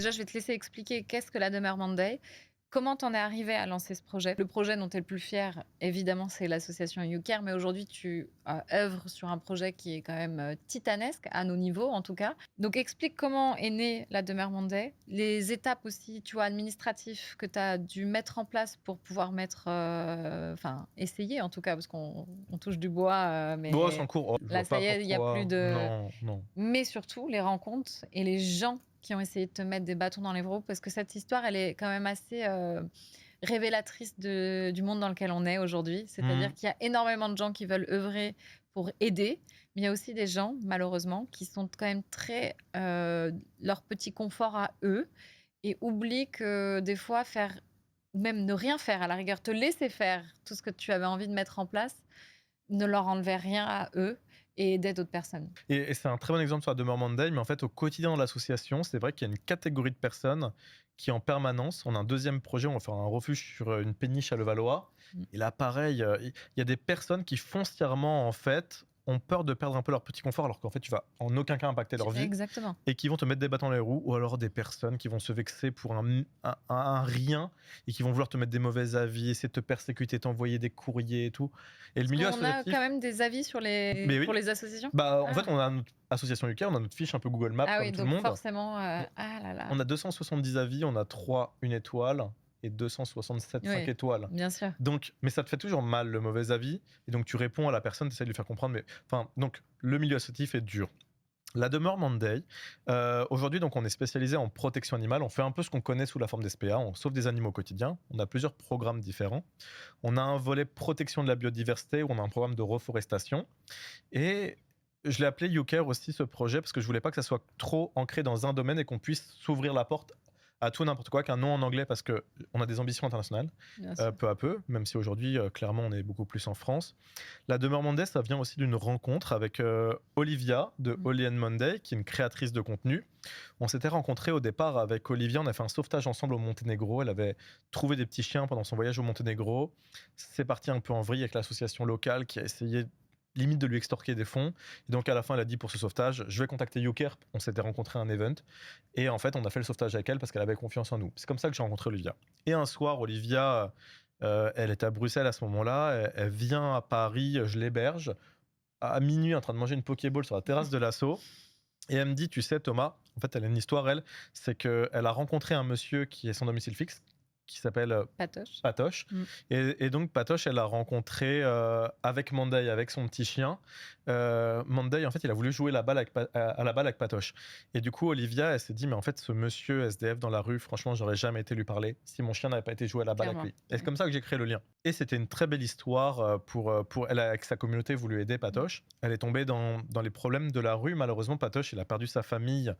déjà, je vais te laisser expliquer qu'est-ce que la demeure Monday. Comment t'en es arrivé à lancer ce projet? Le projet dont tu es le plus fier, évidemment, c'est l'association YouCare, mais aujourd'hui, tu œuvres sur un projet qui est quand même titanesque, à nos niveaux en tout cas. Donc, explique comment est née la demeure Monday, les étapes aussi, tu vois, administratives que tu as dû mettre en place pour pouvoir enfin, essayer en tout cas, parce qu'on touche du bois, Bon, c'est en mais cours. Oh, je là, vois ça pas y est, il n'y a plus pourquoi. de. Non, non. Mais surtout, les rencontres et les gens qui ont essayé de te mettre des bâtons dans les roues, parce que cette histoire, elle est quand même assez révélatrice du monde dans lequel on est aujourd'hui. C'est-à-dire qu'il y a énormément de gens qui veulent œuvrer pour aider, mais il y a aussi des gens, malheureusement, qui sont quand même très leur petit confort à eux et oublient que des fois, faire, ou même ne rien faire, à la rigueur, te laisser faire tout ce que tu avais envie de mettre en place, ne leur enlevait rien à eux et aidait d'autres personnes. Et c'est un très bon exemple sur la demeure Monday, mais en fait, au quotidien de l'association, c'est vrai qu'il y a une catégorie de personnes qui, en permanence, on a un deuxième projet, on va faire un refuge sur une péniche à Levallois. Mm. Et là, pareil, il y a des personnes qui foncièrement, en fait, ont peur de perdre un peu leur petit confort, alors qu'en fait, tu vas en aucun cas impacter leur vie. Exactement. Et qui vont te mettre des bâtons dans les roues, ou alors des personnes qui vont se vexer pour un rien et qui vont vouloir te mettre des mauvais avis, essayer de te persécuter, t'envoyer des courriers et tout. Et le milieu On a associatif. quand même des avis sur Mais oui. pour les associations. Bah, en fait, on a notre association UK, on a notre fiche un peu Google Maps Ah comme oui, tout le donc monde. forcément, ah là là. On a 270 avis, on a 3 une étoile et 267 5 Oui, étoiles. bien sûr. Donc, mais ça te fait toujours mal le mauvais avis, et donc tu réponds à la personne, tu essaies de lui faire comprendre. Mais enfin, donc le milieu associatif est dur. La demeure Monday, aujourd'hui, donc on est spécialisé en protection animale. On fait un peu ce qu'on connaît sous la forme d'SPA, on sauve des animaux au quotidien. On a plusieurs programmes différents. On a un volet protection de la biodiversité où on a un programme de reforestation. Et je l'ai appelé YouCare aussi, ce projet, parce que je voulais pas que ça soit trop ancré dans un domaine et qu'on puisse s'ouvrir la porte à tout n'importe quoi, qu'un nom en anglais, parce qu'on a des ambitions internationales, peu à peu, même si aujourd'hui, clairement, on est beaucoup plus en France. La demeure Monday, ça vient aussi d'une rencontre avec Olivia de Holly and Monday, qui est une créatrice de contenu. On s'était rencontrés au départ avec Olivia, on a fait un sauvetage ensemble au Monténégro. Elle avait trouvé des petits chiens pendant son voyage au Monténégro. C'est parti un peu en vrille avec l'association locale qui a essayé limite de lui extorquer des fonds. Et donc à la fin, elle a dit pour ce sauvetage, je vais contacter YouCare. On s'était rencontré à un event. Et en fait, on a fait le sauvetage avec elle parce qu'elle avait confiance en nous. C'est comme ça que j'ai rencontré Olivia. Et un soir, Olivia, elle était à Bruxelles à ce moment-là. Elle vient à Paris, je l'héberge. À minuit, en train de manger une Pokéball sur la terrasse de l'assaut. Et elle me dit, tu sais Thomas, en fait elle a une histoire, c'est qu'elle a rencontré un monsieur qui est son domicile fixe, qui s'appelle Patoche. Et donc Patoche, elle a rencontré avec Monday, avec son petit chien. Monday, en fait, il a voulu jouer à la balle avec Patoche. Et du coup, Olivia, elle s'est dit, mais en fait, ce monsieur SDF dans la rue, franchement, j'aurais jamais été lui parler si mon chien n'avait pas été joué à la balle avec lui. Et c'est comme ça que j'ai créé le lien. Et c'était une très belle histoire pour elle, avec sa communauté, voulu aider Patoche. Elle est tombée dans les problèmes de la rue. Malheureusement, Patoche, il a perdu sa famille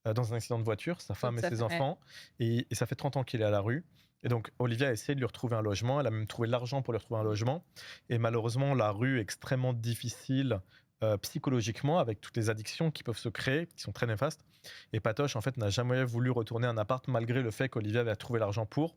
dans un accident de voiture, sa femme et ses enfants. Et ça fait 30 ans qu'il est à la rue. Et donc, Olivia a essayé de lui retrouver un logement. Elle a même trouvé l'argent pour lui retrouver un logement. Et malheureusement, la rue est extrêmement difficile psychologiquement, avec toutes les addictions qui peuvent se créer, qui sont très néfastes. Et Patoche, en fait, n'a jamais voulu retourner un appart, malgré le fait qu'Olivia avait trouvé l'argent pour.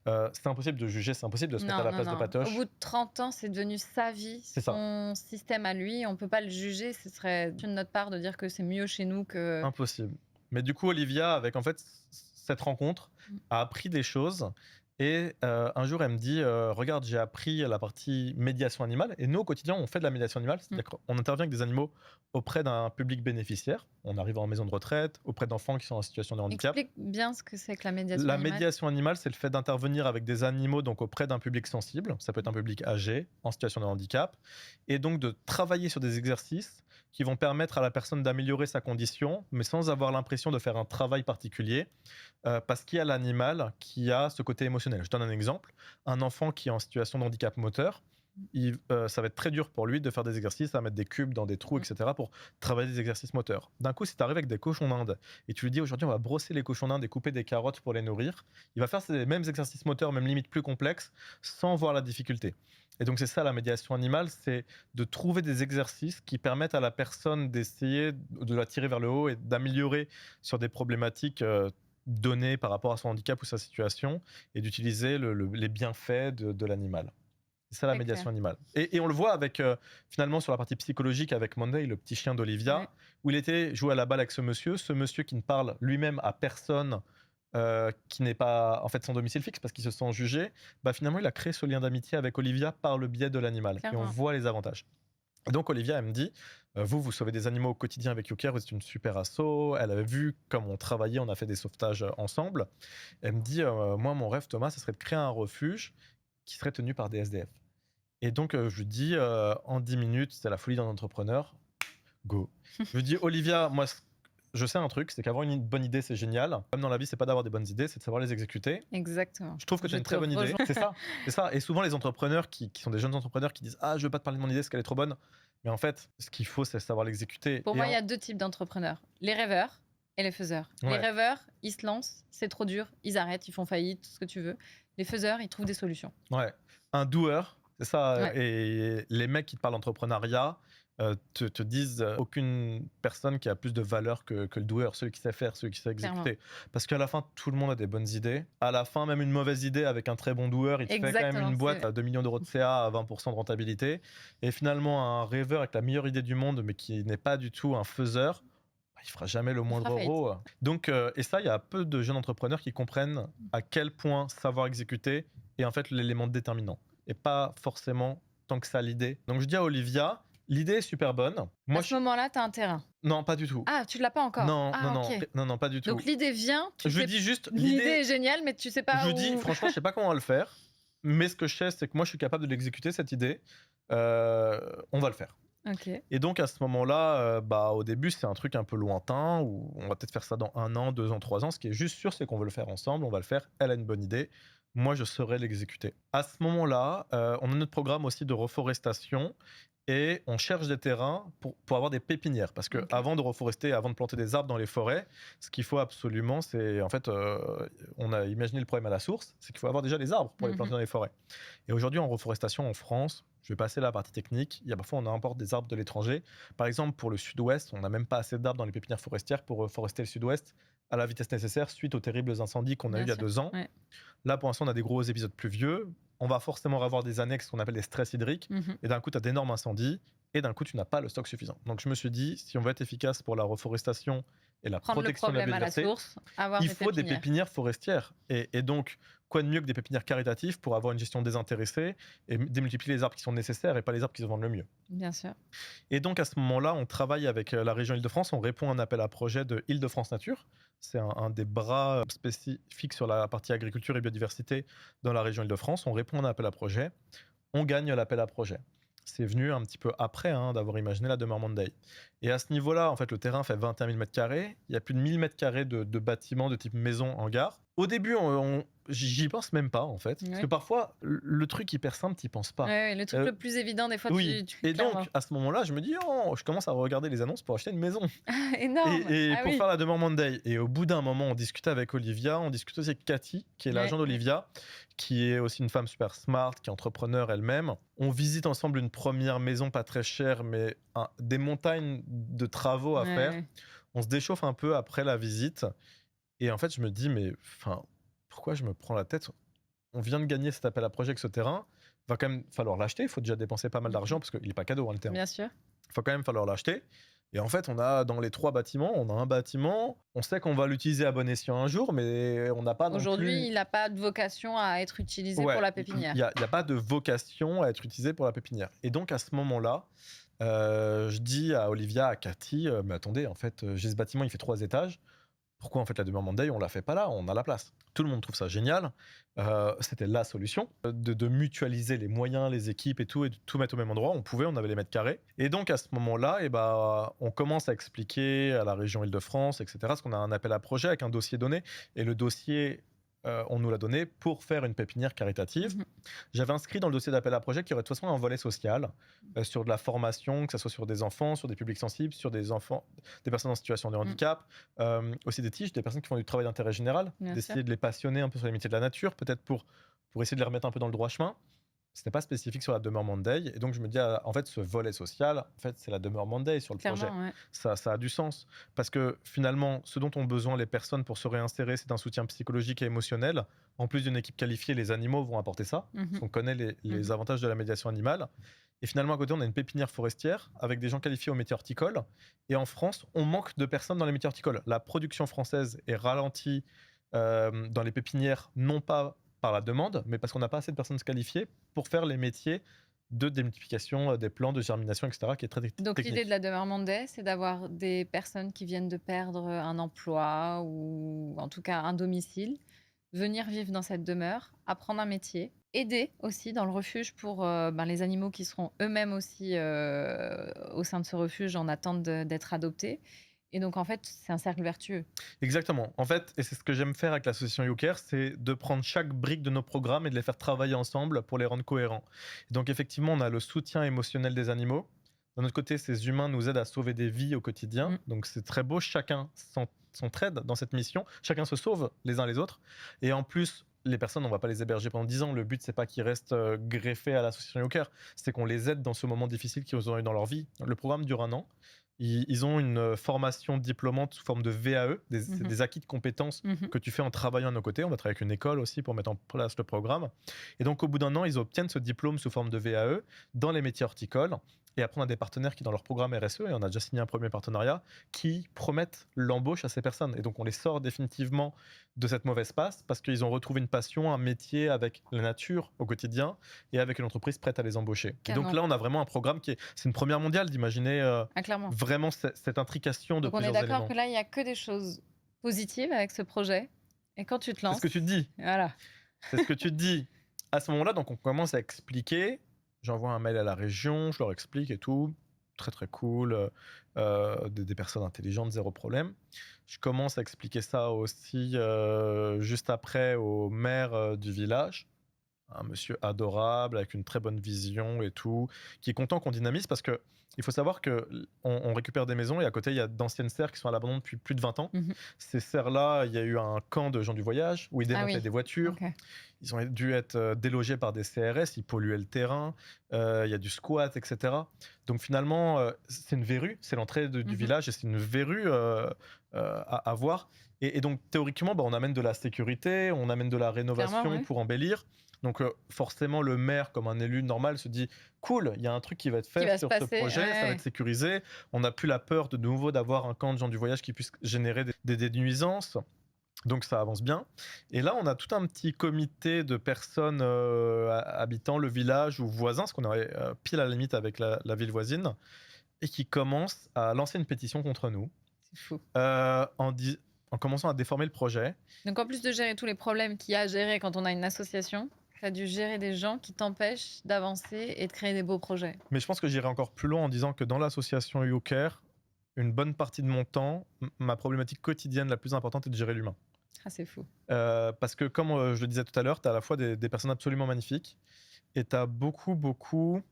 C'est impossible de juger, c'est impossible de se mettre à la place de Patoche. Au bout de 30 ans, c'est devenu sa vie, son système à lui. On ne peut pas le juger. Ce serait de notre part de dire que c'est mieux chez nous que... Impossible. Mais du coup, Olivia, avec en fait cette rencontre, a appris des choses. Et un jour, elle me dit, regarde, j'ai appris la partie médiation animale. Et nous, au quotidien, on fait de la médiation animale. C'est-à-dire qu'on intervient avec des animaux auprès d'un public bénéficiaire. On arrive en maison de retraite, auprès d'enfants qui sont en situation de handicap. Explique bien ce que c'est que la médiation animale. La médiation animale, c'est le fait d'intervenir avec des animaux, donc auprès d'un public sensible. Ça peut être un public âgé, en situation de handicap. Et donc de travailler sur des exercices qui vont permettre à la personne d'améliorer sa condition, mais sans avoir l'impression de faire un travail particulier, parce qu'il y a l'animal qui a ce côté émotionnel. Je donne un exemple. Un enfant qui est en situation de handicap moteur, ça va être très dur pour lui de faire des exercices, à mettre des cubes dans des trous, etc., pour travailler des exercices moteurs. D'un coup, si tu arrives avec des cochons d'Inde et tu lui dis aujourd'hui on va brosser les cochons d'Inde et couper des carottes pour les nourrir, il va faire ces mêmes exercices moteurs, même limite plus complexes, sans voir la difficulté. Et donc c'est ça la médiation animale, c'est de trouver des exercices qui permettent à la personne d'essayer de la tirer vers le haut et d'améliorer sur des problématiques données par rapport à son handicap ou sa situation, et d'utiliser les bienfaits de l'animal. C'est ça la médiation animale. Et on le voit avec, finalement, sur la partie psychologique avec Monday, le petit chien d'Olivia, où il était joué à la balle avec ce monsieur qui ne parle lui-même à personne qui n'est pas en fait son domicile fixe parce qu'il se sent jugé, bah finalement il a créé ce lien d'amitié avec Olivia par le biais de l'animal et on Clairement. voit les avantages. Et donc Olivia, elle me dit, vous sauvez des animaux au quotidien avec YouCare, vous êtes une super asso. Elle avait vu comme on travaillait, on a fait des sauvetages ensemble. Elle me dit, moi mon rêve Thomas, ce serait de créer un refuge qui serait tenu par des SDF. Et donc je lui dis, en 10 minutes, c'est la folie d'un entrepreneur, go. Je lui dis, Olivia, moi je sais un truc, c'est qu'avoir une bonne idée, c'est génial. Même dans la vie, c'est pas d'avoir des bonnes idées, c'est de savoir les exécuter. Exactement. Je trouve que tu as Je une te très bonne idée. rejoins. C'est ça, c'est ça. Et souvent, les entrepreneurs qui sont des jeunes entrepreneurs qui disent ah, je veux pas te parler de mon idée parce qu'elle est trop bonne. Mais en fait, ce qu'il faut, c'est savoir l'exécuter. Pour Et moi, il y a 2 types d'entrepreneurs. Les rêveurs et les faiseurs. Les Ouais. rêveurs, ils se lancent, c'est trop dur, ils arrêtent, ils font faillite, tout ce que tu veux. Les faiseurs, ils trouvent des solutions. Ouais. Un doer, c'est ça. Ouais. Et les mecs qui te parlent d'entrepreneuriat te disent aucune personne qui a plus de valeur que le doer, celui qui sait faire, celui qui sait exécuter. Parce qu'à la fin, tout le monde a des bonnes idées. À la fin, même une mauvaise idée avec un très bon doer, il te fait quand même Exactement, une boîte c'est- à 2 millions d'euros de CA à 20% de rentabilité. Et finalement, un rêveur avec la meilleure idée du monde, mais qui n'est pas du tout un faiseur, bah, il fera jamais le moindre fera faillite. euro. Donc, et ça, il y a peu de jeunes entrepreneurs qui comprennent à quel point savoir exécuter est en fait l'élément déterminant. Et pas forcément tant que ça l'idée. Donc je dis à Olivia, l'idée est super bonne. Moi, À ce moment-là, tu as un terrain. non, pas du tout. Ah, tu l'as pas encore. Non, Ah, non, ok. non, pas du tout. Donc l'idée vient, tu Je sais- dis juste l'idée l'idée. est géniale, mais tu sais pas Je où... dis franchement, je sais pas comment on va le faire, mais ce que je sais, c'est que moi, je suis capable de l'exécuter cette idée. On va le faire. Ok. Et donc à ce moment-là, bah au début c'est un truc un peu lointain où on va peut-être faire ça dans 1 an, 2 ans, 3 ans. Ce qui est juste sûr, c'est qu'on veut le faire ensemble, on va le faire. Elle a une bonne idée, moi je saurai l'exécuter. À ce moment-là, on a notre programme aussi de reforestation et on cherche des terrains pour avoir des pépinières. Parce que Ok. avant de reforester, avant de planter des arbres dans les forêts, ce qu'il faut absolument, c'est en fait, on a imaginé le problème à la source, c'est qu'il faut avoir déjà les arbres pour les planter dans les forêts. Et aujourd'hui en reforestation en France, je vais passer la partie technique. Il y a parfois, on importe des arbres de l'étranger. Par exemple, pour le sud-ouest, on n'a même pas assez d'arbres dans les pépinières forestières pour forester le sud-ouest à la vitesse nécessaire suite aux terribles incendies qu'on a eu il y a 2 ans. Ouais. Là, pour l'instant, on a des gros épisodes pluvieux. On va forcément avoir des annexes qu'on appelle des stress hydriques. Mhm. Et d'un coup, tu as d'énormes incendies. Et d'un coup, tu n'as pas le stock suffisant. Donc, je me suis dit, si on veut être efficace pour la reforestation et la Prendre le protection de la problème à la biodiversité, source, avoir il des faut des pépinières. pépinières forestières. Et donc, quoi de mieux que des pépinières caritatives pour avoir une gestion désintéressée et démultiplier les arbres qui sont nécessaires et pas les arbres qui se vendent le mieux. Bien sûr. Et donc, à ce moment-là, on travaille avec la région Île-de-France. On répond à un appel à projet de Île-de-France Nature. C'est un des bras spécifiques sur la partie agriculture et biodiversité dans la région Île-de-France. On répond à un appel à projet. On gagne l'appel à projet. C'est venu un petit peu après d'avoir imaginé la demeure Monday. Et à ce niveau-là, en fait, le terrain fait 21 000 m². Il y a plus de 1000 m² de bâtiments de type maison, hangar. Au début, j'y pense même pas, en fait. Parce que Ouais. parfois, le truc hyper simple, t'y penses pas. Ouais, le truc Euh, le plus évident, des fois, Oui. tu Et clairement. donc, à ce moment-là, je me dis, oh, je commence à regarder les annonces pour acheter une maison. Énorme. Et Ah pour oui. faire la demeure Monday. Et au bout d'un moment, on discutait avec Olivia, on discutait aussi avec Cathy, qui est l'agent Ouais. d'Olivia, qui est aussi une femme super smart, qui est entrepreneur elle-même. On visite ensemble une première maison pas très chère, mais des montagnes de travaux à Ouais, faire. ouais. On se déchauffe un peu après la visite. Et en fait, je me dis, mais enfin, pourquoi je me prends la tête? On vient de gagner cet appel à projet avec ce terrain. Va quand même falloir l'acheter. Il faut déjà dépenser pas mal d'argent parce qu'il n'est pas cadeau, le terrain. Bien sûr. Il faut quand même falloir l'acheter. Et en fait, on a dans les 3 bâtiments, on a un bâtiment. On sait qu'on va l'utiliser à bon escient un jour, mais on n'a pas non Aujourd'hui, plus. il n'a pas de vocation à être utilisé Ouais, pour la il pépinière. n'y a, pas de vocation à être utilisé pour la pépinière. Et donc à ce moment-là, je dis à Olivia, à Cathy, mais attendez, en fait, j'ai ce bâtiment, il fait 3 étages. Pourquoi en fait la demeure Monday, on la fait pas là, on a la place. Tout le monde trouve ça génial. C'était la solution de mutualiser les moyens, les équipes et de tout mettre au même endroit. On pouvait, on avait les mètres carrés. Et donc à ce moment-là, on commence à expliquer à la région Île-de-France, etc. Parce qu'on a un appel à projet avec un dossier donné. Et le dossier, on nous l'a donné pour faire une pépinière caritative. Mhm. J'avais inscrit dans le dossier d'appel à projet qu'il y aurait de toute façon un volet social sur de la formation, que ce soit sur des enfants, sur des publics sensibles, sur des enfants, des personnes en situation de handicap, aussi des tiges, des personnes qui font du travail d'intérêt général, Bien d'essayer sûr. de les passionner un peu sur les métiers de la nature, peut-être pour essayer de les remettre un peu dans le droit chemin. C'était pas spécifique sur la demeure Monday. Et donc je me dis, en fait, ce volet social, en fait, c'est la demeure Monday sur le projet. Clairement, ouais. Ça a du sens. Parce que finalement, ce dont ont besoin les personnes pour se réinsérer, c'est un soutien psychologique et émotionnel. En plus d'une équipe qualifiée, les animaux vont apporter ça. Mhm. On connaît les avantages de la médiation animale. Et finalement, à côté, on a une pépinière forestière avec des gens qualifiés au métier horticole. Et en France, on manque de personnes dans les métiers horticoles. La production française est ralentie dans les pépinières, non pas par la demande, mais parce qu'on n'a pas assez de personnes qualifiées pour faire les métiers de démultiplication des plants, de germination, etc., qui est très Donc l'idée de technique. la demeure Monday, c'est d'avoir des personnes qui viennent de perdre un emploi ou en tout cas un domicile, venir vivre dans cette demeure, apprendre un métier, aider aussi dans le refuge pour les animaux qui seront eux-mêmes aussi au sein de ce refuge en attente d'être adoptés. Et donc en fait, c'est un cercle vertueux. Exactement. En fait, et c'est ce que j'aime faire avec l'association YouCare, c'est de prendre chaque brique de nos programmes et de les faire travailler ensemble pour les rendre cohérents. Donc effectivement, on a le soutien émotionnel des animaux. D'un autre côté, ces humains nous aident à sauver des vies au quotidien. Mm. Donc c'est très beau, chacun s'entraide dans cette mission, chacun se sauve les uns les autres. Et en plus, les personnes, on va pas les héberger pendant 10 ans. Le but, c'est pas qu'ils restent greffés à l'association YouCare, c'est qu'on les aide dans ce moment difficile qu'ils ont eu dans leur vie. Le programme dure un an. Ils ont une formation diplômante sous forme de VAE, c'est des acquis de compétences Mhm. que tu fais en travaillant à nos côtés. On va travailler avec une école aussi pour mettre en place le programme. Et donc, au bout d'un an, ils obtiennent ce diplôme sous forme de VAE dans les métiers horticoles. Et après, on a des partenaires qui, dans leur programme RSE, et on a déjà signé un premier partenariat, qui promettent l'embauche à ces personnes. Et donc, on les sort définitivement de cette mauvaise passe parce qu'ils ont retrouvé une passion, un métier avec la nature au quotidien et avec une entreprise prête à les embaucher. Et donc Carrément. là, on a vraiment un programme c'est une première mondiale d'imaginer Ah, clairement. vraiment cette intrication de Donc on est plusieurs d'accord éléments. que là, il n'y a que des choses positives avec ce projet. Et quand tu te C'est ce lances, que tu te dis. voilà. C'est ce que tu te dis. À ce moment-là, donc on commence à expliquer. J'envoie un mail à la région, je leur explique et tout. Très très cool. Des personnes intelligentes, zéro problème. Je commence à expliquer ça aussi juste après au maire du village. Un monsieur adorable, avec une très bonne vision et tout, qui est content qu'on dynamise parce que il faut savoir que on récupère des maisons et à côté, il y a d'anciennes serres qui sont à l'abandon depuis plus de 20 ans. Mhm. Ces serres-là, il y a eu un camp de gens du voyage où ils Ah démontaient oui. des voitures. Ok. Ils ont dû être délogés par des CRS, ils polluaient le terrain, il y a du squat, etc. Donc finalement, c'est une verrue, c'est l'entrée du Mhm. village et c'est une verrue à voir. Et donc théoriquement, on amène de la sécurité, on amène de la rénovation Clairement, ouais. pour embellir. Donc forcément, le maire, comme un élu normal, se dit cool, il y a un truc qui va être Qui fait va se sur ce passer, projet, ça va ouais. être sécurisé. On n'a plus la peur de nouveau d'avoir un camp de gens du voyage qui puisse générer des nuisances. Donc ça avance bien. Et là, on a tout un petit comité de personnes habitant le village ou voisins, parce qu'on est pile à la limite avec la ville voisine, et qui commencent à lancer une pétition contre nous C'est fou. en commençant à déformer le projet. Donc en plus de gérer tous les problèmes qu'il y a à gérer quand on a une association, tu as dû gérer des gens qui t'empêchent d'avancer et de créer des beaux projets. Mais je pense que j'irai encore plus loin en disant que dans l'association YouCare, une bonne partie de mon temps, ma problématique quotidienne la plus importante est de gérer l'humain. Ah, c'est fou. Parce que comme je le disais tout à l'heure, tu as à la fois des personnes absolument magnifiques et tu as beaucoup, beaucoup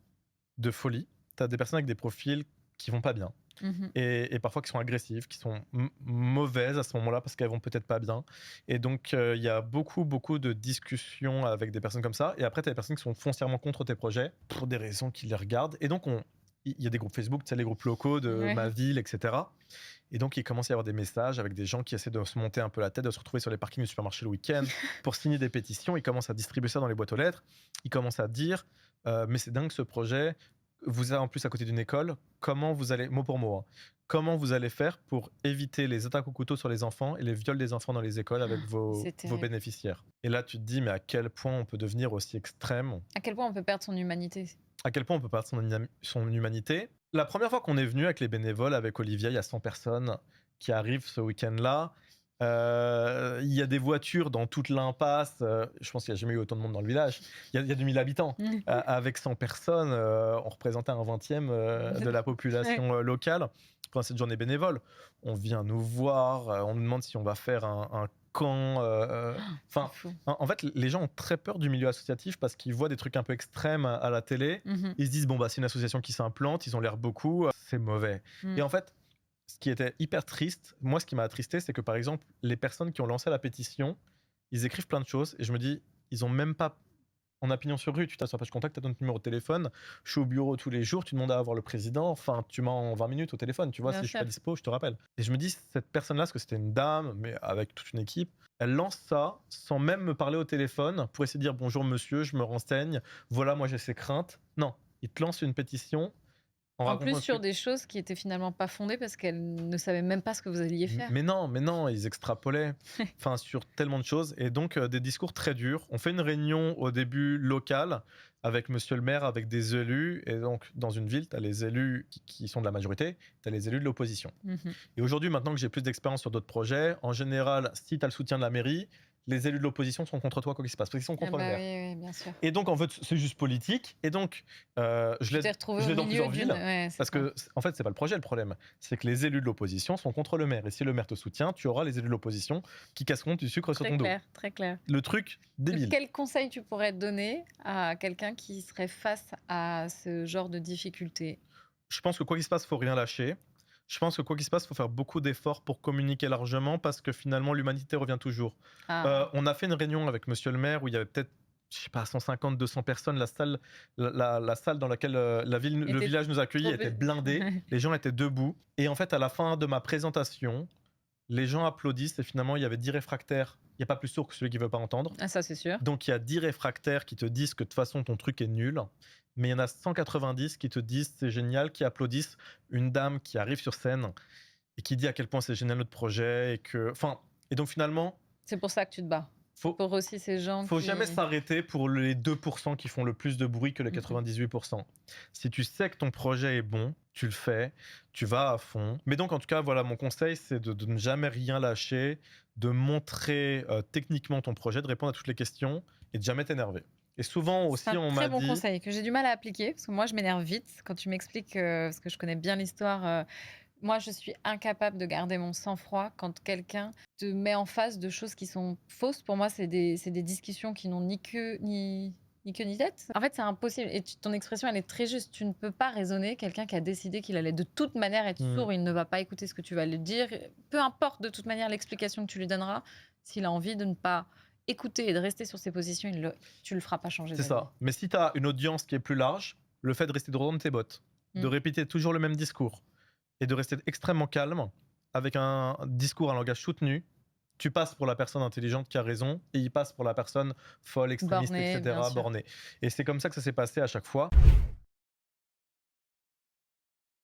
de folie. Tu as des personnes avec des profils qui vont pas bien. Mhm. Et parfois qui sont agressives, qui sont mauvaises à ce moment-là parce qu'elles vont peut-être pas bien. Et donc il y a beaucoup, beaucoup de discussions avec des personnes comme ça. Et après, tu as des personnes qui sont foncièrement contre tes projets pour des raisons qui les regardent. Et donc, il y a des groupes Facebook, tu sais, les groupes locaux de Ouais. ma ville, etc. Et donc, il commence à y avoir des messages avec des gens qui essaient de se monter un peu la tête, de se retrouver sur les parkings du supermarché le week-end pour signer des pétitions. Ils commencent à distribuer ça dans les boîtes aux lettres. Ils commencent à dire mais c'est dingue ce projet. Vous êtes en plus à côté d'une école. Comment vous allez, mot pour mot, hein, comment vous allez faire pour éviter les attaques au couteau sur les enfants et les viols des enfants dans les écoles avec C'est vos terrible. bénéficiaires? Et là, tu te dis mais à quel point on peut devenir aussi extrême? À quel point on peut perdre son humanité? À quel point on peut perdre son humanité? La première fois qu'on est venu avec les bénévoles, avec Olivia, il y a 100 personnes qui arrivent ce week-end-là. Il y a des voitures dans toute l'impasse. Je pense qu'il n'y a jamais eu autant de monde dans le village. Il y a 2000 habitants. Avec 100 personnes, on représentait un 20e de la population locale pendant cette journée bénévole. On vient nous voir, on nous demande si on va faire un camp. Enfin, C'est fou. en fait, les gens ont très peur du milieu associatif parce qu'ils voient des trucs un peu extrêmes à la télé. Mhm. Ils se disent, bon, bah, c'est une association qui s'implante, ils ont l'air beaucoup, c'est mauvais. Mm. Et en fait, ce qui était hyper triste, moi, ce qui m'a attristé, c'est que par exemple, les personnes qui ont lancé la pétition, ils écrivent plein de choses et je me dis, ils ont même pas. On a pignon sur rue, tu t'as sur la page contact, tu as ton numéro de téléphone, je suis au bureau tous les jours, tu demandes à avoir le président, enfin, tu m'as en 20 minutes au téléphone, tu vois, Bien si je suis sûr. pas dispo, je te rappelle. Et je me dis, cette personne-là, parce que c'était une dame, mais avec toute une équipe, elle lance ça sans même me parler au téléphone pour essayer de dire bonjour monsieur, je me renseigne, voilà, moi j'ai ces craintes. Non, il te lance une pétition en En racontant plus, un sur truc. des choses qui étaient finalement pas fondées parce qu'elle ne savait même pas ce que vous alliez faire. Mais non, ils extrapolaient, enfin sur tellement de choses et donc des discours très durs. On fait une réunion au début locale avec monsieur le maire, avec des élus et donc dans une ville, tu as les élus qui sont de la majorité, tu as les élus de l'opposition. Mmh. Et aujourd'hui, maintenant que j'ai plus d'expérience sur d'autres projets, en général, si tu as le soutien de la mairie, les élus de l'opposition sont contre toi quoi qu'il se passe parce qu'ils sont Ah contre le bah, maire. oui, oui, bien sûr. Et donc, en fait, c'est juste politique. Et donc, Tu t'es retrouvée je au l'ai dans milieu plusieurs d'une villes. ouais, c'est Parce ça. que, en fait, c'est pas le projet, le problème. C'est que les élus de l'opposition sont contre le maire. Et si le maire te soutient, tu auras les élus de l'opposition qui casseront du sucre sur Très ton dos. clair, très clair. Le truc Donc débile. quel conseil tu pourrais donner à quelqu'un qui serait face à ce genre de difficultés? Je pense que quoi qu'il se passe, faut rien lâcher. Je pense que quoi qu'il se passe, faut faire beaucoup d'efforts pour communiquer largement parce que finalement, l'humanité revient toujours. Ah, On a fait une réunion avec monsieur le maire où il y avait peut-être, je sais pas, 150, 200 personnes. La salle dans laquelle le était village nous a accueillis trop était bu blindée. Les gens étaient debout. Et en fait, à la fin de ma présentation, les gens applaudissent et finalement, il y avait 10 réfractaires. Il n'y a pas plus sourd que celui qui veut pas entendre. ah ça, c'est sûr. Donc, il y a 10 réfractaires qui te disent que de toute façon, ton truc est nul. Mais il y en a 190 qui te disent c'est génial, qui applaudissent une dame qui arrive sur scène et qui dit à quel point c'est génial notre projet. Et donc finalement, C'est pour ça que tu te bats. faut, Pour aussi ces gens faut qui jamais s'arrêter pour les 2% qui font le plus de bruit que les Mmh. 98%. Si tu sais que ton projet est bon, tu le fais, tu vas à fond. Mais donc, en tout cas, voilà, mon conseil, c'est de ne jamais rien lâcher, de montrer techniquement ton projet, de répondre à toutes les questions et de jamais t'énerver. Et souvent aussi, C'est un on très m'a bon dit, conseil que j'ai du mal à appliquer parce que moi, je m'énerve vite quand tu m'expliques, parce que je connais bien l'histoire, moi, je suis incapable de garder mon sang-froid quand quelqu'un te met en face de choses qui sont fausses. Pour moi, c'est des discussions qui n'ont ni queue ni tête. En fait, c'est impossible et ton expression, elle est très juste. Tu ne peux pas raisonner quelqu'un qui a décidé qu'il allait de toute manière être Hmm, sourd, il ne va pas écouter ce que tu vas lui dire. Peu importe de toute manière l'explication que tu lui donneras, s'il a envie de ne pas écouter et de rester sur ses positions, tu le feras pas changer c'est d'avis. ça. Mais si tu as une audience qui est plus large, le fait de rester droit dans tes bottes, de Mm. répéter toujours le même discours et de rester extrêmement calme avec un discours, un langage soutenu, tu passes pour la personne intelligente qui a raison et il passe pour la personne folle, extrémiste, Borné, bien etc., sûr. bornée. Et c'est comme ça que ça s'est passé à chaque fois.